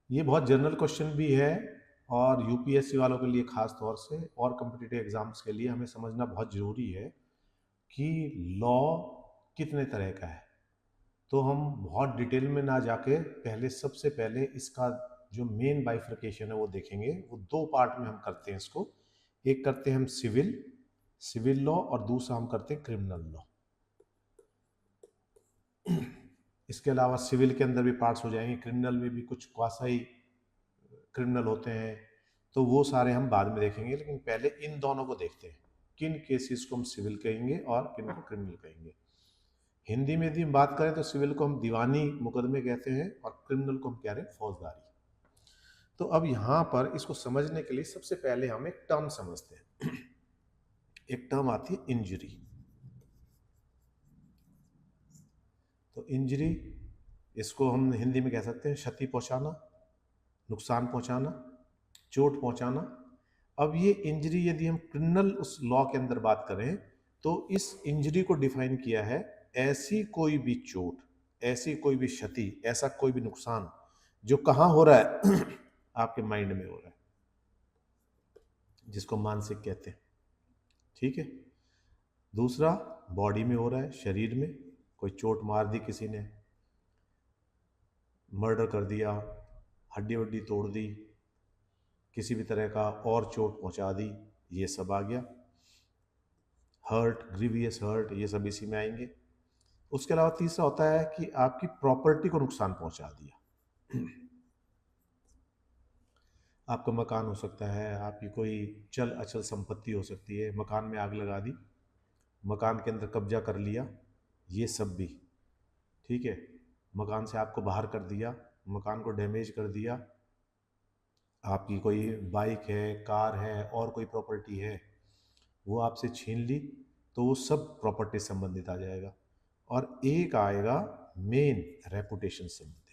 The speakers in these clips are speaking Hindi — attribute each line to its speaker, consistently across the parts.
Speaker 1: ये बहुत जनरल क्वेश्चन भी है और यूपीएससी वालों के लिए खास तौर से और कॉम्पिटिटिव एग्जाम्स के लिए हमें समझना बहुत ज़रूरी है कि लॉ कितने तरह का है। तो हम बहुत डिटेल में ना जाके पहले सबसे पहले इसका जो मेन बाइफर्केशन है वो देखेंगे। वो दो पार्ट में हम करते हैं इसको। एक करते हैं हम सिविल लॉ और दूसरा हम करते हैं क्रिमिनल लॉ। इसके अलावा सिविल के अंदर भी पार्ट्स हो जाएंगे, क्रिमिनल में भी कुछ क्वासाई क्रिमिनल होते हैं, तो वो सारे हम बाद में देखेंगे। लेकिन पहले इन दोनों को देखते हैं, किन केसेस को हम सिविल कहेंगे और किन को क्रिमिनल कहेंगे। हिंदी में यदि हम बात करें तो सिविल को हम दीवानी मुकदमे कहते हैं और क्रिमिनल को हम कह रहे हैं फौजदारी। तो अब यहाँ पर इसको समझने के लिए सबसे पहले हम एक टर्म समझते हैं। एक टर्म आती है इंजरी। तो इंजरी, इसको हम हिंदी में कह सकते हैं क्षति पहुंचाना, नुकसान पहुंचाना, चोट पहुंचाना। अब ये इंजरी यदि हम क्रिमिनल उस लॉ के अंदर बात करें तो इस इंजरी को डिफाइन किया है ऐसी कोई भी चोट, ऐसी कोई भी क्षति, ऐसा कोई भी नुकसान जो कहाँ हो रहा है आपके माइंड में हो रहा है, जिसको मानसिक कहते हैं। ठीक है। दूसरा बॉडी में हो रहा है, शरीर में कोई चोट मार दी, किसी ने मर्डर कर दिया, हड्डी वड्डी तोड़ दी, किसी भी तरह का और चोट पहुंचा दी, ये सब आ गया। हर्ट, ग्रीवियस हर्ट, ये सब इसी में आएंगे। उसके अलावा तीसरा होता है कि आपकी प्रॉपर्टी को नुकसान पहुंचा दिया। आपका मकान हो सकता है, आपकी कोई चल अचल संपत्ति हो सकती है, मकान में आग लगा दी, मकान के अंदर कब्जा कर लिया, ये सब भी। ठीक है। मकान से आपको बाहर कर दिया, मकान को डैमेज कर दिया, आपकी कोई बाइक है, कार है और कोई प्रॉपर्टी है वो आपसे छीन ली, तो वो सब प्रॉपर्टी संबंधित आ जाएगा। और एक आएगा मेन रेपुटेशन संबंधित।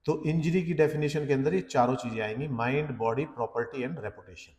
Speaker 1: तो इंजरी की डेफिनेशन के अंदर ये चारों चीजें आएंगी, mind, body, property and reputation.